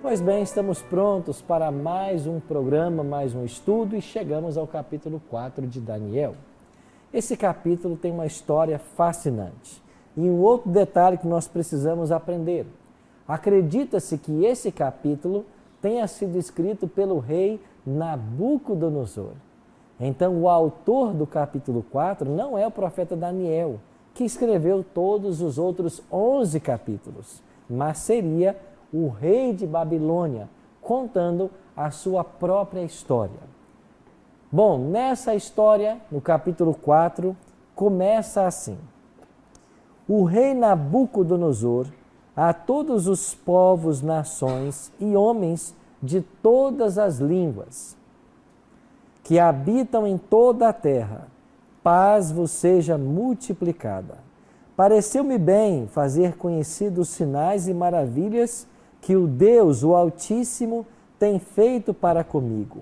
Pois bem, estamos prontos para mais um programa, mais um estudo e chegamos ao capítulo 4 de Daniel. Esse capítulo tem uma história fascinante. E um outro detalhe que nós precisamos aprender. Acredita-se que esse capítulo tenha sido escrito pelo rei Nabucodonosor. Então, o autor do capítulo 4 não é o profeta Daniel, que escreveu todos os outros 11 capítulos, mas seria o rei de Babilônia, contando a sua própria história. Bom, nessa história, no capítulo 4, começa assim. O rei Nabucodonosor, a todos os povos, nações e homens de todas as línguas, que habitam em toda a terra, paz vos seja multiplicada. Pareceu-me bem fazer conhecidos os sinais e maravilhas que o Deus, o Altíssimo, tem feito para comigo.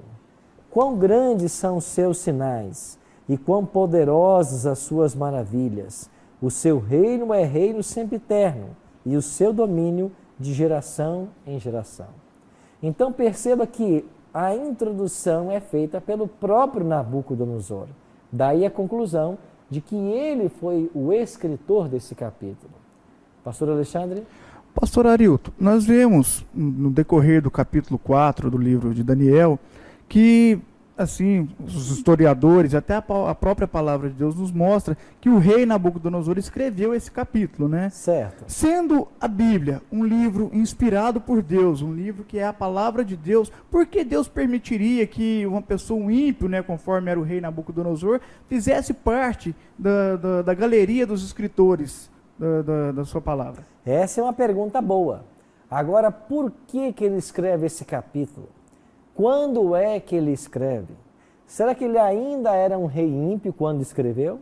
Quão grandes são os seus sinais e quão poderosas as suas maravilhas. O seu reino é reino sempiterno e o seu domínio de geração em geração. Então perceba que a introdução é feita pelo próprio Nabucodonosor. Daí a conclusão de que ele foi o escritor desse capítulo. Pastor Alexandre? Pastor Arilton, nós vemos no decorrer do capítulo 4 do livro de Daniel que, assim, os historiadores, até a própria palavra de Deus nos mostra que o rei Nabucodonosor escreveu esse capítulo, né? Certo. Sendo a Bíblia um livro inspirado por Deus, um livro que é a palavra de Deus, por que Deus permitiria que uma pessoa, um ímpio, né, conforme era o rei Nabucodonosor, fizesse parte da galeria dos escritores da sua palavra? Essa é uma pergunta boa. Agora, por que ele escreve esse capítulo? Quando é que ele escreve? Será que ele ainda era um rei ímpio quando escreveu?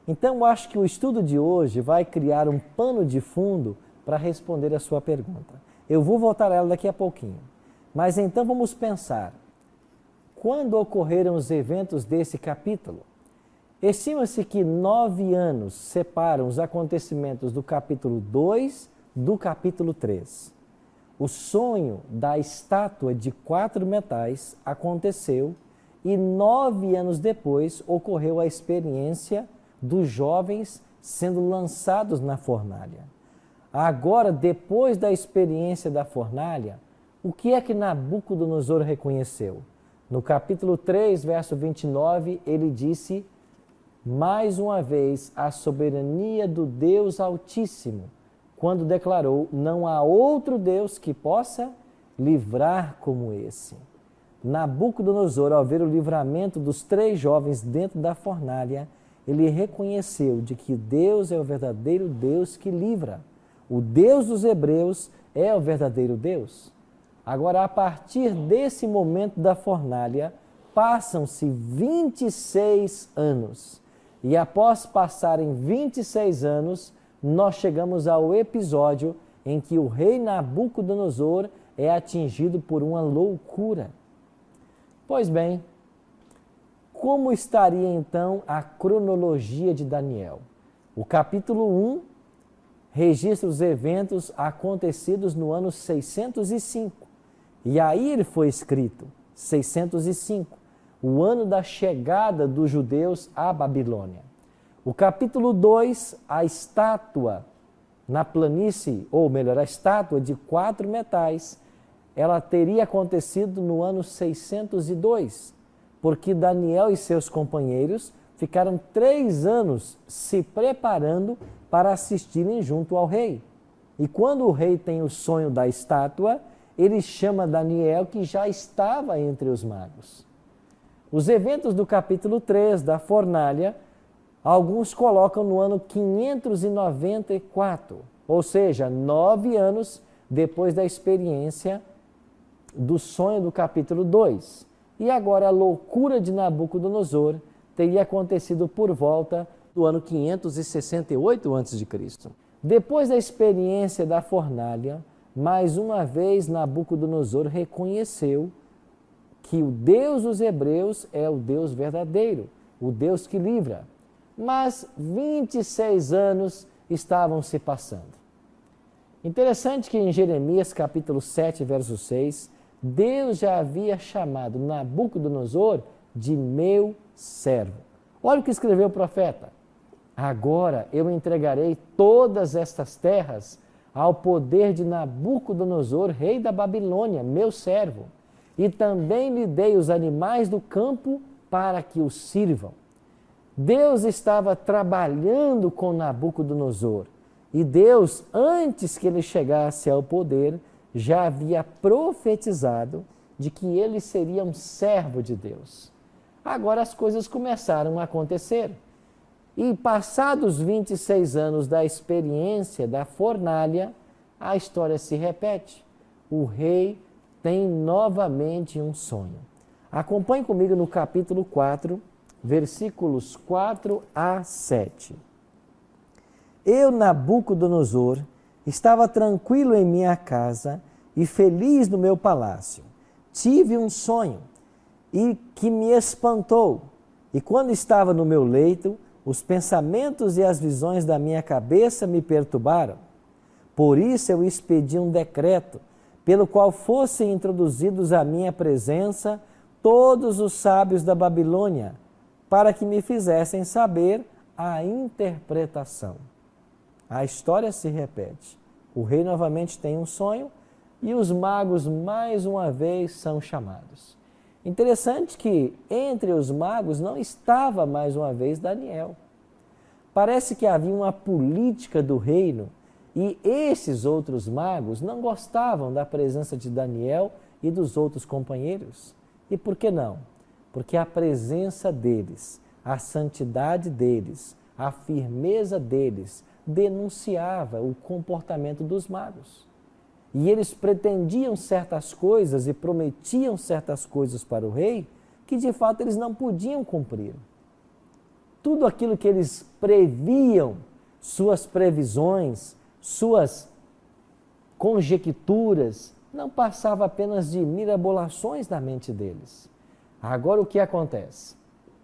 Então, eu acho que o estudo de hoje vai criar um pano de fundo para responder a sua pergunta. Eu vou voltar a ela daqui a pouquinho. Mas então vamos pensar. Quando ocorreram os eventos desse capítulo? Estima-se que 9 anos separam os acontecimentos do capítulo 2 do capítulo 3. O sonho da estátua de 4 metais aconteceu e 9 anos depois ocorreu a experiência dos jovens sendo lançados na fornalha. Agora, depois da experiência da fornalha, o que é que Nabucodonosor reconheceu? No capítulo 3, verso 29, ele disse: mais uma vez a soberania do Deus Altíssimo, quando declarou: não há outro Deus que possa livrar como esse. Nabucodonosor, ao ver o livramento dos 3 jovens dentro da fornalha, ele reconheceu de que Deus é o verdadeiro Deus que livra. O Deus dos hebreus é o verdadeiro Deus. Agora, a partir desse momento da fornalha, passam-se 26 anos. E após passarem 26 anos, nós chegamos ao episódio em que o rei Nabucodonosor é atingido por uma loucura. Pois bem, como estaria então a cronologia de Daniel? O capítulo 1 registra os eventos acontecidos no ano 605. E aí ele foi escrito, 605. O ano da chegada dos judeus à Babilônia. O capítulo 2, a estátua na planície, ou melhor, a estátua de 4 metais, ela teria acontecido no ano 602, porque Daniel e seus companheiros ficaram 3 anos se preparando para assistirem junto ao rei. E quando o rei tem o sonho da estátua, ele chama Daniel, que já estava entre os magos. Os eventos do capítulo 3 da fornalha, alguns colocam no ano 594, ou seja, 9 anos depois da experiência do sonho do capítulo 2. E agora a loucura de Nabucodonosor teria acontecido por volta do ano 568 a.C. Depois da experiência da fornalha, mais uma vez Nabucodonosor reconheceu que o Deus dos hebreus é o Deus verdadeiro, o Deus que livra. Mas 26 anos estavam se passando. Interessante que em Jeremias capítulo 7, verso 6, Deus já havia chamado Nabucodonosor de meu servo. Olha o que escreveu o profeta. Agora eu entregarei todas estas terras ao poder de Nabucodonosor, rei da Babilônia, meu servo, e também lhe dei os animais do campo para que o sirvam. Deus estava trabalhando com Nabucodonosor e Deus, antes que ele chegasse ao poder, já havia profetizado de que ele seria um servo de Deus. Agora as coisas começaram a acontecer. E passados 26 anos da experiência da fornalha, a história se repete. O rei tem novamente um sonho. Acompanhe comigo no capítulo 4, versículos 4 a 7. Eu, Nabucodonosor, estava tranquilo em minha casa e feliz no meu palácio. Tive um sonho e que me espantou. E quando estava no meu leito, os pensamentos e as visões da minha cabeça me perturbaram. Por isso eu expedi um decreto, pelo qual fossem introduzidos à minha presença todos os sábios da Babilônia, para que me fizessem saber a interpretação. A história se repete. O rei novamente tem um sonho e os magos mais uma vez são chamados. Interessante que entre os magos não estava mais uma vez Daniel. Parece que havia uma política do reino e esses outros magos não gostavam da presença de Daniel e dos outros companheiros. E por que não? Porque a presença deles, a santidade deles, a firmeza deles denunciava o comportamento dos magos. E eles pretendiam certas coisas e prometiam certas coisas para o rei que de fato eles não podiam cumprir. Tudo aquilo que eles previam, suas previsões, suas conjecturas, não passava apenas de mirabolações na mente deles. Agora o que acontece?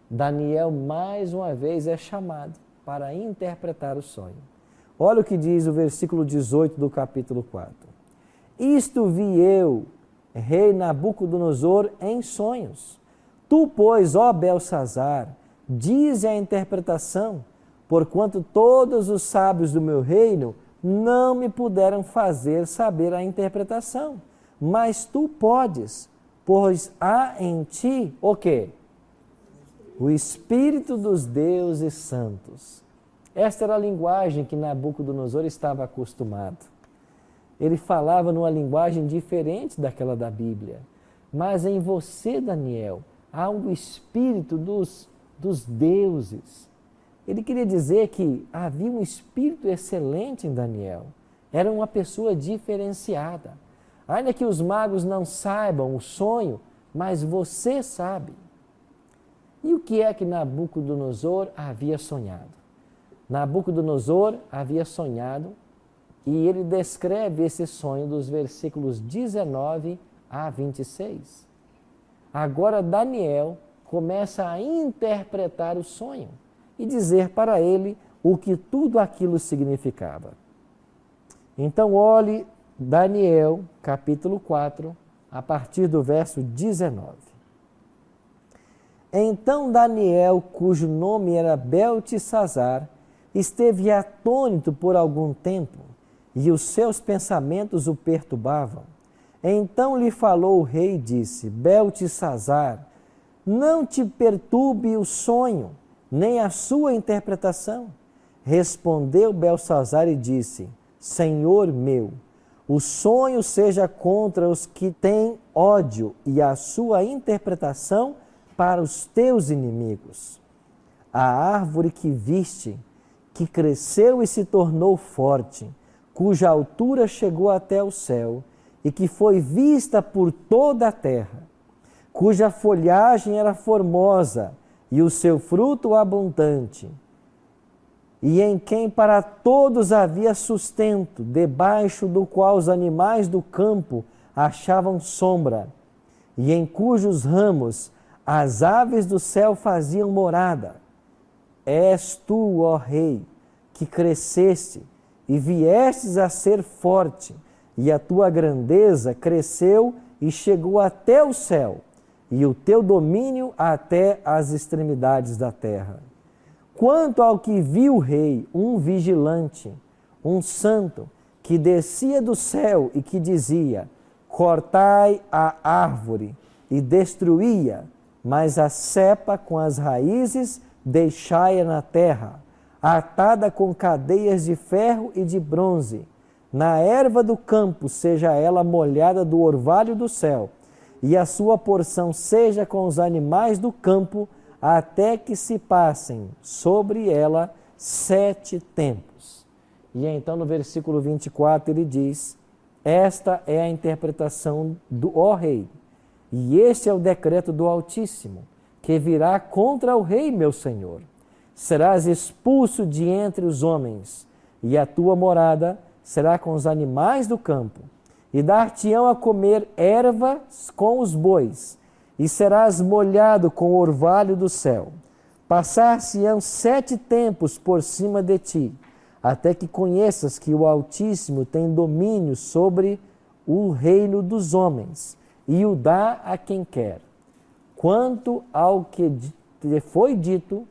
Daniel mais uma vez é chamado para interpretar o sonho. Olha o que diz o versículo 18 do capítulo 4. Isto vi eu, rei Nabucodonosor, em sonhos. Tu, pois, ó Belsazar, dize a interpretação, porquanto todos os sábios do meu reino não me puderam fazer saber a interpretação. Mas tu podes, pois há em ti o quê? O Espírito dos deuses santos. Esta era a linguagem que Nabucodonosor estava acostumado. Ele falava numa linguagem diferente daquela da Bíblia. Mas em você, Daniel, há um Espírito dos deuses. Ele queria dizer que havia um espírito excelente em Daniel. Era uma pessoa diferenciada. Ainda que os magos não saibam o sonho, mas você sabe. E o que é que Nabucodonosor havia sonhado? Nabucodonosor havia sonhado e ele descreve esse sonho dos versículos 19 a 26. Agora Daniel começa a interpretar o sonho e dizer para ele o que tudo aquilo significava. Então olhe Daniel, capítulo 4, a partir do verso 19. Então Daniel, cujo nome era Beltesazar, esteve atônito por algum tempo, e os seus pensamentos o perturbavam. Então lhe falou o rei e disse: Beltesazar, não te perturbe o sonho, nem a sua interpretação. Respondeu Belsazar e disse: Senhor meu, o sonho seja contra os que têm ódio e a sua interpretação para os teus inimigos. A árvore que viste, que cresceu e se tornou forte, cuja altura chegou até o céu e que foi vista por toda a terra, cuja folhagem era formosa e o seu fruto abundante, e em quem para todos havia sustento, debaixo do qual os animais do campo achavam sombra, e em cujos ramos as aves do céu faziam morada. És tu, ó Rei, que cresceste e viestes a ser forte, e a tua grandeza cresceu e chegou até o céu, e o teu domínio até as extremidades da terra. Quanto ao que viu o rei, um vigilante, um santo, que descia do céu e que dizia: cortai a árvore, e destruía, mas a cepa com as raízes deixai-a na terra, atada com cadeias de ferro e de bronze. Na erva do campo seja ela molhada do orvalho do céu, e a sua porção seja com os animais do campo, até que se passem sobre ela 7 tempos. E então no versículo 24 ele diz: esta é a interpretação do ó rei, e este é o decreto do Altíssimo, que virá contra o rei meu senhor. Serás expulso de entre os homens, e a tua morada será com os animais do campo, e dar-te-ão a comer ervas com os bois, e serás molhado com o orvalho do céu. Passar-se-ão 7 tempos por cima de ti, até que conheças que o Altíssimo tem domínio sobre o reino dos homens, e o dá a quem quer. Quanto ao que te foi dito,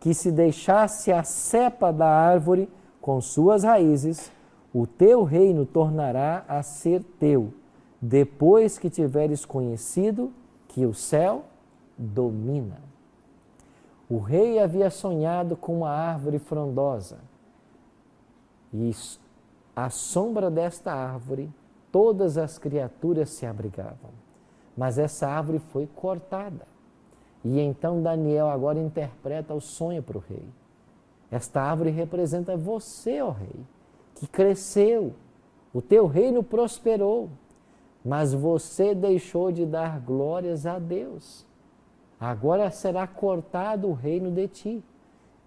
que se deixasse a cepa da árvore com suas raízes, o teu reino tornará a ser teu, depois que tiveres conhecido que o céu domina. O rei havia sonhado com uma árvore frondosa, e à sombra desta árvore todas as criaturas se abrigavam. Mas essa árvore foi cortada. E então Daniel agora interpreta o sonho para o rei. Esta árvore representa você, ó rei, que cresceu, o teu reino prosperou, mas você deixou de dar glórias a Deus. Agora será cortado o reino de ti,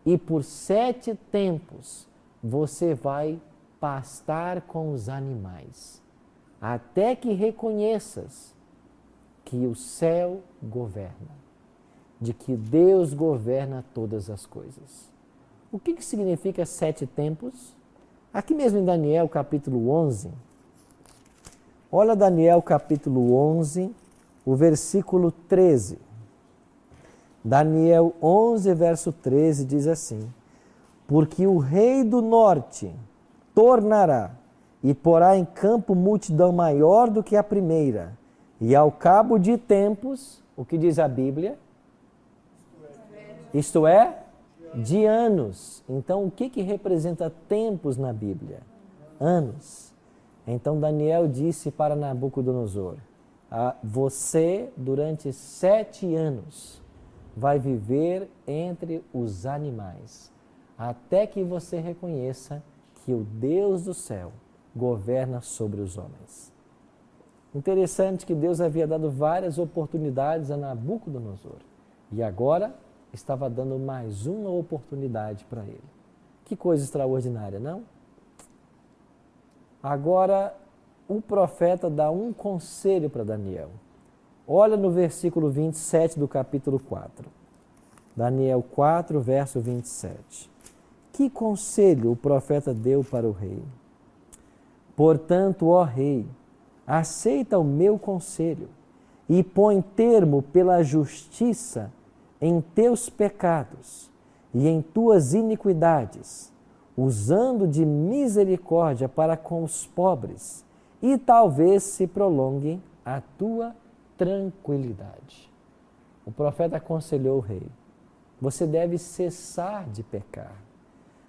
e por 7 tempos você vai pastar com os animais, até que reconheças que o céu governa, de que Deus governa todas as coisas. O que significa 7 tempos? Aqui mesmo em Daniel capítulo 11, olha Daniel capítulo 11, o versículo 13. Daniel 11, verso 13 diz assim: porque o rei do norte tornará e porá em campo multidão maior do que a primeira, e ao cabo de tempos, o que diz a Bíblia? Isto é, de anos. Então, o que representa tempos na Bíblia? Anos. Então, Daniel disse para Nabucodonosor: você, durante 7 anos, vai viver entre os animais, até que você reconheça que o Deus do céu governa sobre os homens. Interessante que Deus havia dado várias oportunidades a Nabucodonosor, e agora estava dando mais uma oportunidade para ele. Que coisa extraordinária, não? Agora, o profeta dá um conselho para Daniel. Olha no versículo 27 do capítulo 4. Daniel 4, verso 27. Que conselho o profeta deu para o rei? Portanto, ó rei, aceita o meu conselho e põe termo pela justiça em teus pecados e em tuas iniquidades, usando de misericórdia para com os pobres, e talvez se prolongue a tua tranquilidade. O profeta aconselhou o rei: você deve cessar de pecar,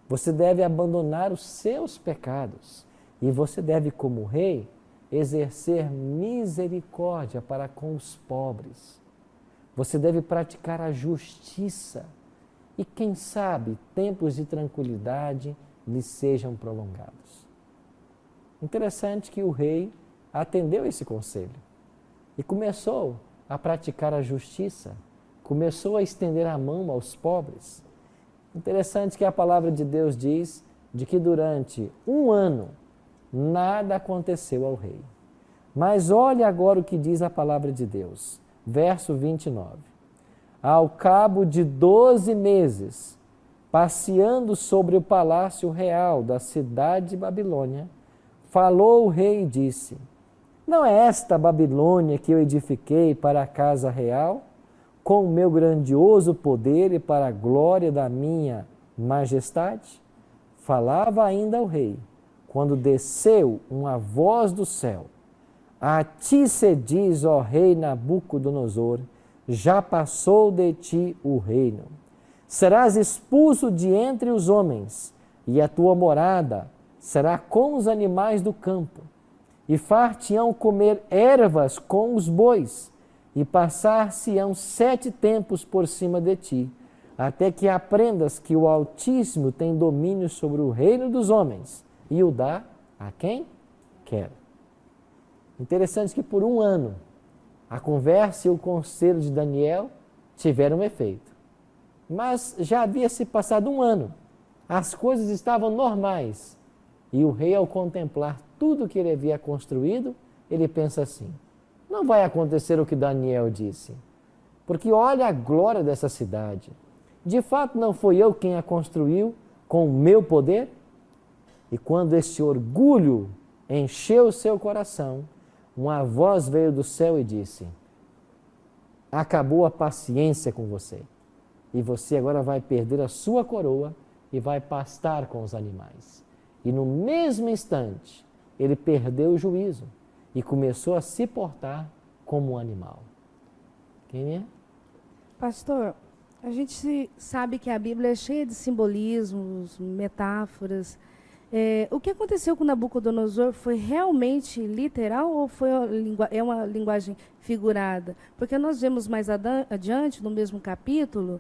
você deve abandonar os seus pecados, e você deve, como rei, exercer misericórdia para com os pobres. Você deve praticar a justiça e, quem sabe, tempos de tranquilidade lhe sejam prolongados. Interessante que o rei atendeu esse conselho e começou a praticar a justiça, começou a estender a mão aos pobres. Interessante que a palavra de Deus diz de que durante 1 ano nada aconteceu ao rei. Mas olhe agora o que diz a palavra de Deus. Verso 29. Ao cabo de 12 meses, passeando sobre o palácio real da cidade de Babilônia, falou o rei e disse: não é esta a Babilônia que eu edifiquei para a casa real, com o meu grandioso poder e para a glória da minha majestade? Falava ainda o rei, quando desceu uma voz do céu: a ti se diz, ó rei Nabucodonosor, já passou de ti o reino. Serás expulso de entre os homens, e a tua morada será com os animais do campo. E far-te-ão comer ervas com os bois, e passar-se-ão 7 tempos por cima de ti, até que aprendas que o Altíssimo tem domínio sobre o reino dos homens, e o dá a quem quer. Interessante que por 1 ano, a conversa e o conselho de Daniel tiveram efeito. Mas já havia se passado 1 ano, as coisas estavam normais, e o rei, ao contemplar tudo que ele havia construído, ele pensa assim: não vai acontecer o que Daniel disse, porque olha a glória dessa cidade. De fato, não foi eu quem a construiu com o meu poder? E quando esse orgulho encheu o seu coração, uma voz veio do céu e disse: acabou a paciência com você, e você agora vai perder a sua coroa e vai pastar com os animais. E no mesmo instante, ele perdeu o juízo e começou a se portar como um animal. Quem é? Pastor, a gente sabe que a Bíblia é cheia de simbolismos, metáforas. O que aconteceu com Nabucodonosor foi realmente literal ou foi uma linguagem figurada? Porque nós vemos mais adiante, no mesmo capítulo,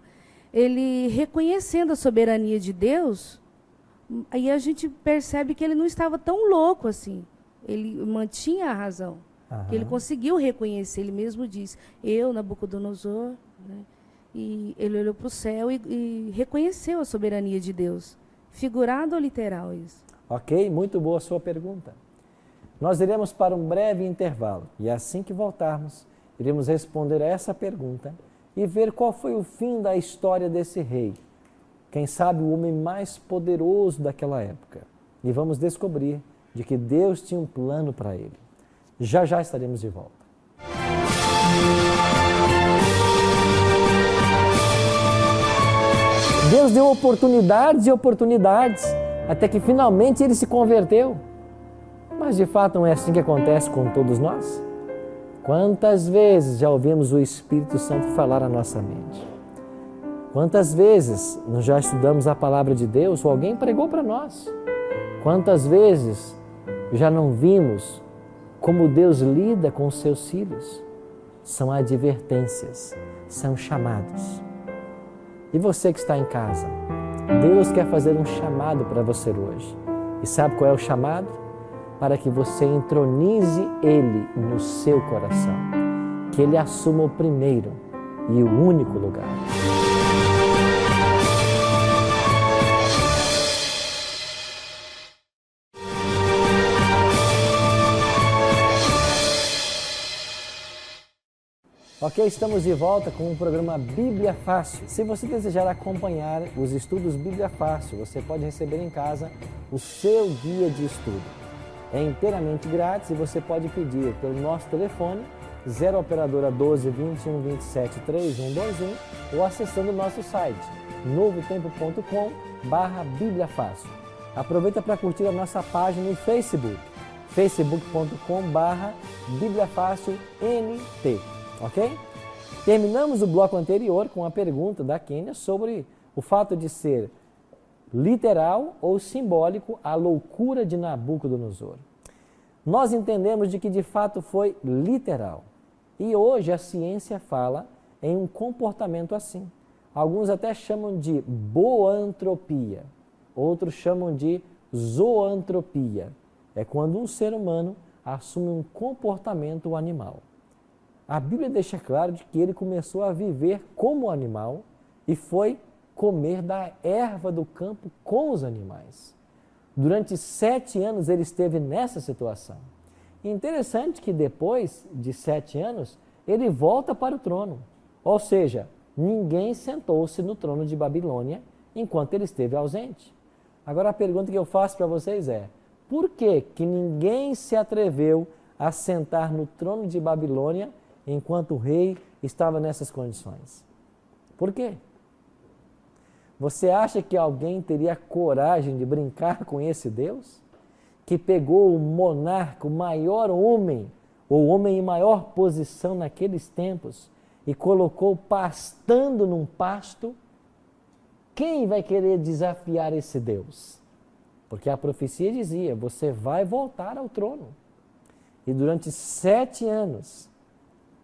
ele reconhecendo a soberania de Deus. Aí a gente percebe que ele não estava tão louco assim. Ele mantinha a razão. Ele conseguiu reconhecer, ele mesmo disse: eu, Nabucodonosor, né? E ele olhou para o céu e reconheceu a soberania de Deus. Figurado ou literal isso? Ok, muito boa a sua pergunta. Nós iremos para um breve intervalo e assim que voltarmos, iremos responder a essa pergunta e ver qual foi o fim da história desse rei. Quem sabe o homem mais poderoso daquela época. E vamos descobrir de que Deus tinha um plano para ele. Já já estaremos de volta. Deus deu oportunidades e oportunidades, até que finalmente ele se converteu. Mas de fato não é assim que acontece com todos nós? Quantas vezes já ouvimos o Espírito Santo falar à nossa mente? Quantas vezes nós já estudamos a palavra de Deus ou alguém pregou para nós? Quantas vezes já não vimos como Deus lida com os seus filhos? São advertências, são chamados. E você que está em casa, Deus quer fazer um chamado para você hoje. E sabe qual é o chamado? Para que você entronize Ele no seu coração. Que Ele assuma o primeiro e o único lugar. Ok, estamos de volta com o programa Bíblia Fácil. Se você desejar acompanhar os estudos Bíblia Fácil, você pode receber em casa o seu guia de estudo. É inteiramente grátis e você pode pedir pelo nosso telefone 0 operadora 12 21 27 3121 ou acessando o nosso site novotempo.com/Bíblia Fácil. Aproveita para curtir a nossa página no Facebook, facebook.com/Bíblia Fácil NT. Ok? Terminamos o bloco anterior com a pergunta da Kênia sobre o fato de ser literal ou simbólico a loucura de Nabucodonosor. Nós entendemos de que de fato foi literal. E hoje a ciência fala em um comportamento assim. Alguns até chamam de boantropia, outros chamam de zoantropia. É quando um ser humano assume um comportamento animal. A Bíblia deixa claro de que ele começou a viver como animal e foi comer da erva do campo com os animais. Durante 7 anos ele esteve nessa situação. E interessante que depois de 7 anos, ele volta para o trono. Ou seja, ninguém sentou-se no trono de Babilônia enquanto ele esteve ausente. Agora a pergunta que eu faço para vocês é: por que ninguém se atreveu a sentar no trono de Babilônia enquanto o rei estava nessas condições? Por quê? Você acha que alguém teria coragem de brincar com esse Deus? Que pegou o monarca, o maior homem, ou o homem em maior posição naqueles tempos, e colocou pastando num pasto? Quem vai querer desafiar esse Deus? Porque a profecia dizia, você vai voltar ao trono. E durante 7 anos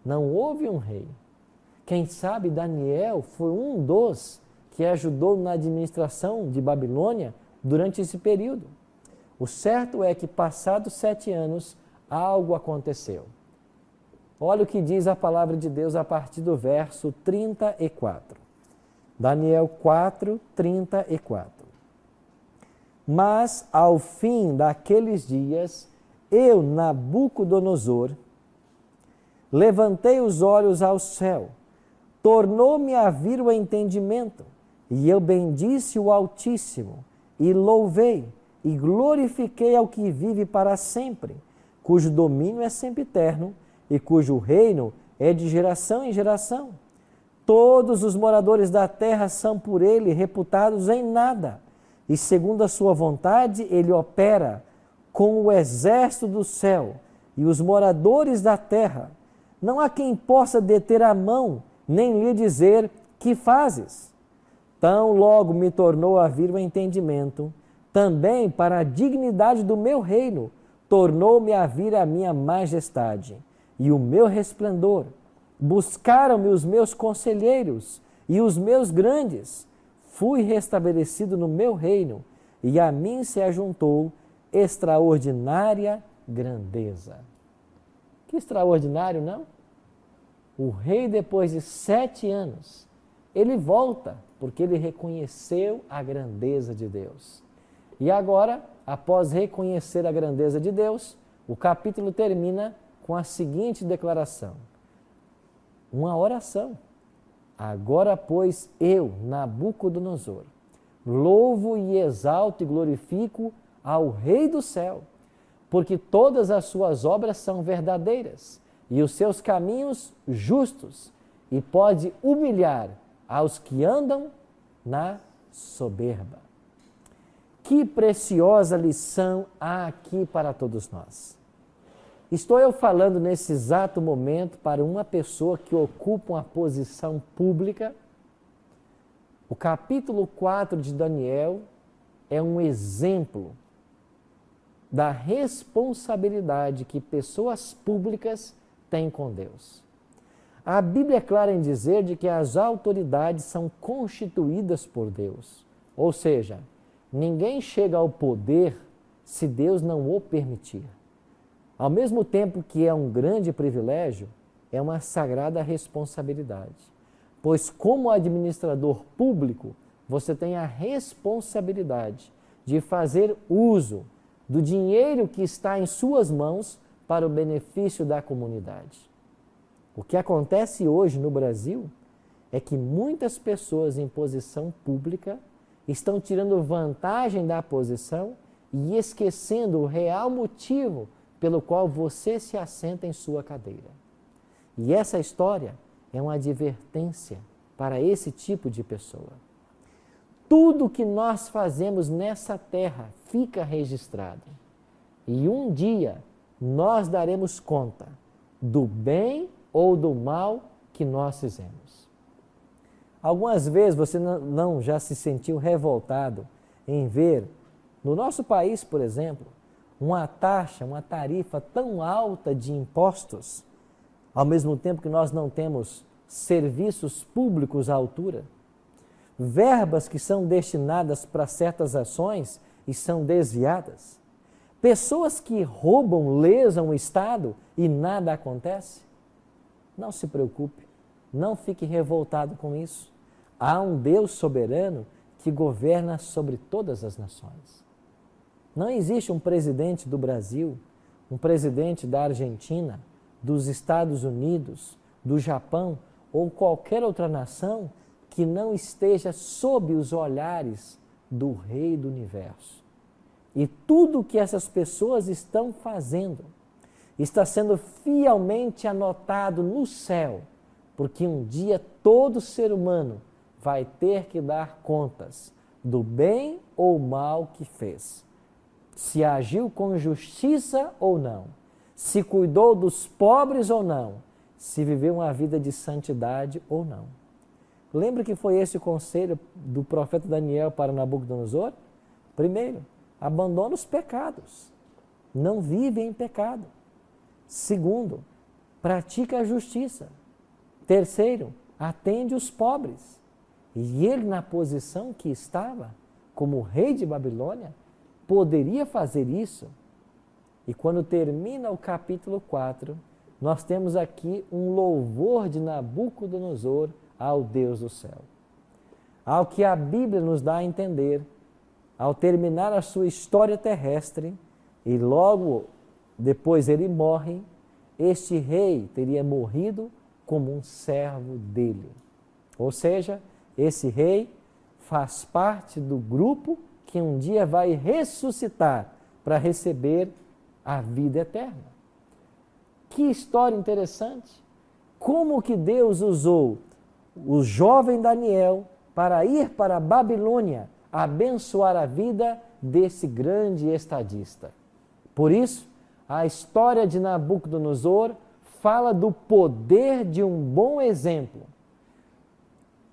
não houve um rei. Quem sabe Daniel foi um dos que ajudou na administração de Babilônia durante esse período. O certo é que, passados 7 anos, algo aconteceu. Olha o que diz a palavra de Deus a partir do verso 34. Daniel 4, 34. Mas, ao fim daqueles dias, eu, Nabucodonosor, levantei os olhos ao céu, tornou-me a vir o entendimento, e eu bendisse o Altíssimo, e louvei, e glorifiquei ao que vive para sempre, cujo domínio é sempiterno, e cujo reino é de geração em geração. Todos os moradores da terra são por ele reputados em nada, e segundo a sua vontade ele opera com o exército do céu e os moradores da terra. Não há quem possa deter a mão, nem lhe dizer, que fazes? Tão logo me tornou a vir o entendimento, também para a dignidade do meu reino, tornou-me a vir a minha majestade e o meu resplendor. Buscaram-me os meus conselheiros e os meus grandes. Fui restabelecido no meu reino, e a mim se ajuntou extraordinária grandeza. Que extraordinário, não? O rei, depois de 7 anos, ele volta, porque ele reconheceu a grandeza de Deus. E agora, após reconhecer a grandeza de Deus, o capítulo termina com a seguinte declaração. Uma oração. Agora, pois, eu, Nabucodonosor, louvo e exalto e glorifico ao Rei do céu, porque todas as suas obras são verdadeiras e os seus caminhos justos, e pode humilhar aos que andam na soberba. Que preciosa lição há aqui para todos nós. Estou eu falando nesse exato momento para uma pessoa que ocupa uma posição pública. O capítulo 4 de Daniel é um exemplo da responsabilidade que pessoas públicas têm com Deus. A Bíblia é clara em dizer de que as autoridades são constituídas por Deus. Ou seja, ninguém chega ao poder se Deus não o permitir. Ao mesmo tempo que é um grande privilégio, é uma sagrada responsabilidade. Pois, como administrador público, você tem a responsabilidade de fazer uso do dinheiro que está em suas mãos para o benefício da comunidade. O que acontece hoje no Brasil é que muitas pessoas em posição pública estão tirando vantagem da posição e esquecendo o real motivo pelo qual você se assenta em sua cadeira. E essa história é uma advertência para esse tipo de pessoa. Tudo que nós fazemos nessa terra fica registrado. E um dia nós daremos conta do bem ou do mal que nós fizemos. Algumas vezes você não já se sentiu revoltado em ver, no nosso país, por exemplo, uma taxa, uma tarifa tão alta de impostos, ao mesmo tempo que nós não temos serviços públicos à altura, verbas que são destinadas para certas ações e são desviadas, pessoas que roubam, lesam o Estado e nada acontece? Não se preocupe, não fique revoltado com isso. Há um Deus soberano que governa sobre todas as nações. Não existe um presidente do Brasil, um presidente da Argentina, dos Estados Unidos, do Japão ou qualquer outra nação que não esteja sob os olhares do Rei do Universo. E tudo o que essas pessoas estão fazendo está sendo fielmente anotado no céu, porque um dia todo ser humano vai ter que dar contas do bem ou mal que fez. Se agiu com justiça ou não, se cuidou dos pobres ou não, se viveu uma vida de santidade ou não. Lembra que foi esse o conselho do profeta Daniel para Nabucodonosor? Primeiro, abandona os pecados. Não vive em pecado. Segundo, pratica a justiça. Terceiro, atende os pobres. E ele, na posição que estava, como rei de Babilônia, poderia fazer isso. E quando termina o capítulo 4, nós temos aqui um louvor de Nabucodonosor ao Deus do céu. Ao que a Bíblia nos dá a entender, ao terminar a sua história terrestre, e logo depois ele morre, este rei teria morrido como um servo dele. Ou seja, esse rei faz parte do grupo que um dia vai ressuscitar para receber a vida eterna. Que história interessante! Como que Deus usou o jovem Daniel para ir para a Babilônia abençoar a vida desse grande estadista. Por isso, a história de Nabucodonosor fala do poder de um bom exemplo.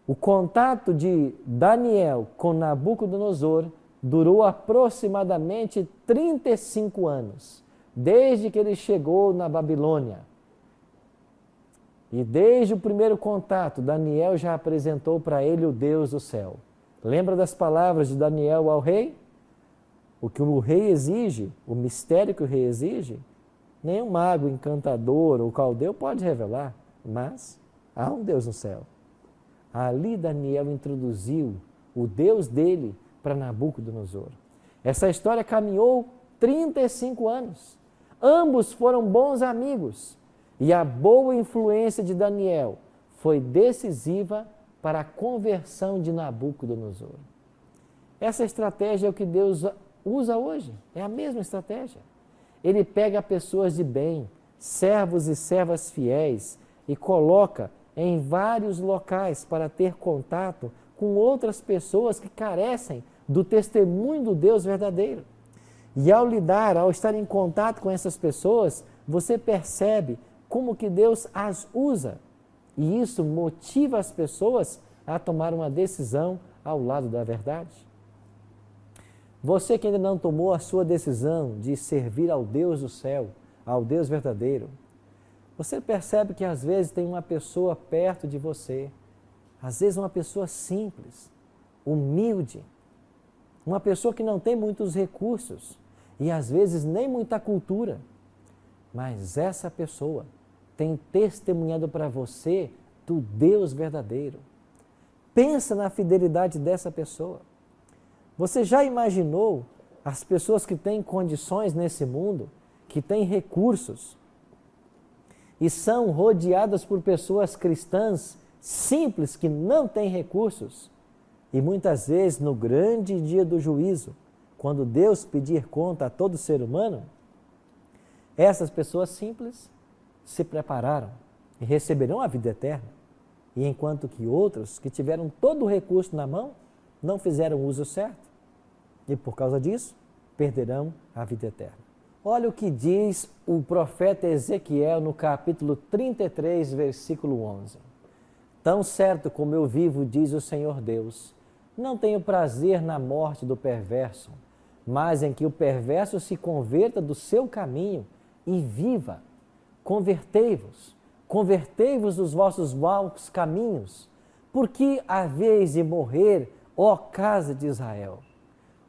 O contato de Daniel com Nabucodonosor durou aproximadamente 35 anos, desde que ele chegou na Babilônia. E desde o primeiro contato, Daniel já apresentou para ele o Deus do céu. Lembra das palavras de Daniel ao rei? O que o rei exige, o mistério que o rei exige, nenhum mago, encantador ou caldeu pode revelar, mas há um Deus no céu. Ali Daniel introduziu o Deus dele para Nabucodonosor. Essa história caminhou 35 anos. Ambos foram bons amigos. E a boa influência de Daniel foi decisiva para a conversão de Nabucodonosor. Essa estratégia é o que Deus usa hoje, é a mesma estratégia. Ele pega pessoas de bem, servos e servas fiéis, e coloca em vários locais para ter contato com outras pessoas que carecem do testemunho do Deus verdadeiro. E ao lidar, ao estar em contato com essas pessoas, você percebe como que Deus as usa. E isso motiva as pessoas a tomar uma decisão ao lado da verdade. Você que ainda não tomou a sua decisão de servir ao Deus do céu, ao Deus verdadeiro, você percebe que às vezes tem uma pessoa perto de você, às vezes uma pessoa simples, humilde, uma pessoa que não tem muitos recursos e às vezes nem muita cultura, mas essa pessoa tem testemunhado para você do Deus verdadeiro. Pensa na fidelidade dessa pessoa. Você já imaginou as pessoas que têm condições nesse mundo, que têm recursos, e são rodeadas por pessoas cristãs simples que não têm recursos? E muitas vezes, no grande dia do juízo, quando Deus pedir conta a todo ser humano, essas pessoas simples se prepararam e receberão a vida eterna. E enquanto que outros que tiveram todo o recurso na mão, não fizeram o uso certo. E por causa disso, perderão a vida eterna. Olha o que diz o profeta Ezequiel no capítulo 33, versículo 11. Tão certo como eu vivo, diz o Senhor Deus, não tenho prazer na morte do perverso, mas em que o perverso se converta do seu caminho e viva. Convertei-vos, convertei-vos dos vossos maus caminhos, porque haveis de morrer, ó casa de Israel.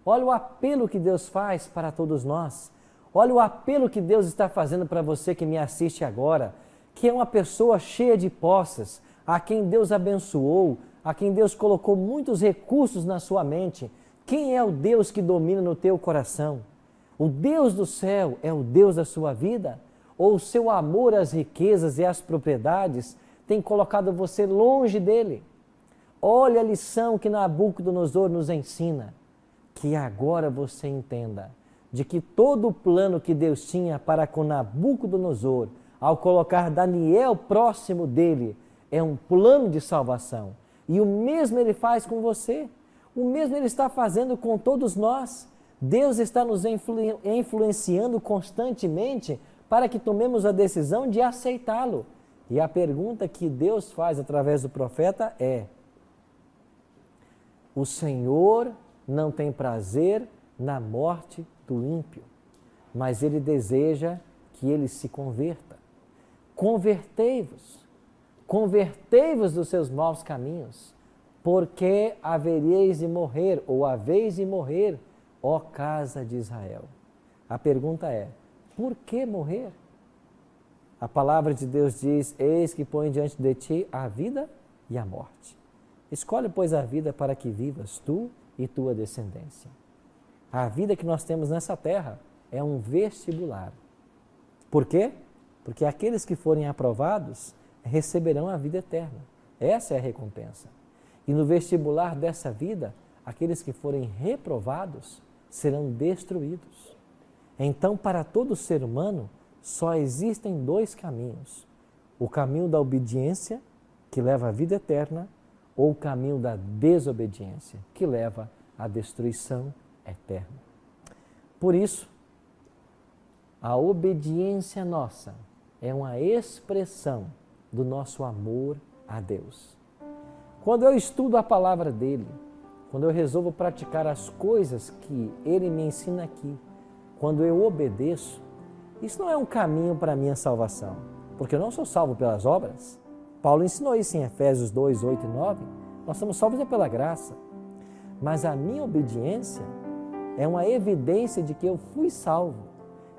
Olha o apelo que Deus faz para todos nós. Olha o apelo que Deus está fazendo para você que me assiste agora, que é uma pessoa cheia de posses, a quem Deus abençoou, a quem Deus colocou muitos recursos na sua mente. Quem é o Deus que domina no teu coração? O Deus do céu é o Deus da sua vida? Ou o seu amor às riquezas e às propriedades tem colocado você longe dele? Olha a lição que Nabucodonosor nos ensina. Que agora você entenda de que todo o plano que Deus tinha para com Nabucodonosor, ao colocar Daniel próximo dele, é um plano de salvação. E o mesmo Ele faz com você. O mesmo Ele está fazendo com todos nós. Deus está nos influenciando constantemente para que tomemos a decisão de aceitá-lo. E a pergunta que Deus faz através do profeta é: o Senhor não tem prazer na morte do ímpio, mas Ele deseja que ele se converta. Convertei-vos, convertei-vos dos seus maus caminhos, porque havereis de morrer, ou haveis de morrer, ó casa de Israel. A pergunta é: por que morrer? A palavra de Deus diz: eis que põe diante de ti a vida e a morte. Escolhe, pois, a vida para que vivas tu e tua descendência. A vida que nós temos nessa terra é um vestibular. Por quê? Porque aqueles que forem aprovados receberão a vida eterna. Essa é a recompensa. E no vestibular dessa vida, aqueles que forem reprovados serão destruídos. Então, para todo ser humano, só existem dois caminhos: o caminho da obediência, que leva à vida eterna, ou o caminho da desobediência, que leva à destruição eterna. Por isso, a obediência nossa é uma expressão do nosso amor a Deus. Quando eu estudo a palavra dele, quando eu resolvo praticar as coisas que ele me ensina aqui, quando eu obedeço, isso não é um caminho para a minha salvação, porque eu não sou salvo pelas obras. Paulo ensinou isso em Efésios 2, 8 e 9. Nós somos salvos pela graça. Mas a minha obediência é uma evidência de que eu fui salvo.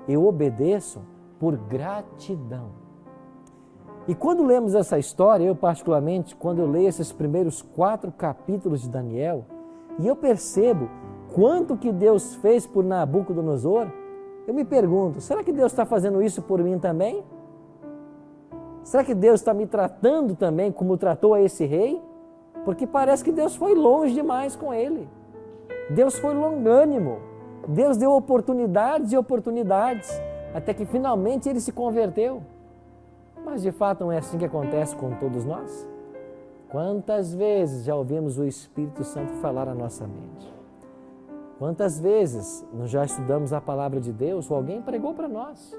Eu obedeço por gratidão. E quando lemos essa história, eu particularmente, quando eu leio esses primeiros 4 capítulos de Daniel, e eu percebo quanto que Deus fez por Nabucodonosor, eu me pergunto: será que Deus está fazendo isso por mim também? Será que Deus está me tratando também como tratou a esse rei? Porque parece que Deus foi longe demais com ele. Deus foi longânimo. Deus deu oportunidades e oportunidades, até que finalmente ele se converteu. Mas de fato não é assim que acontece com todos nós? Quantas vezes já ouvimos o Espírito Santo falar à nossa mente? Quantas vezes nós já estudamos a palavra de Deus ou alguém pregou para nós?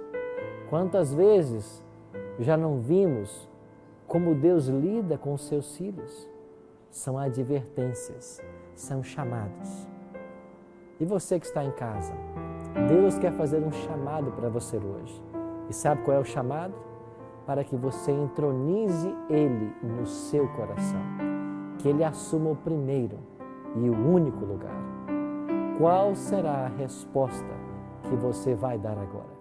Quantas vezes já não vimos como Deus lida com os seus filhos? São advertências, são chamados. E você que está em casa, Deus quer fazer um chamado para você hoje. E sabe qual é o chamado? Para que você entronize Ele no seu coração. Que Ele assuma o primeiro e o único lugar. Qual será a resposta que você vai dar agora?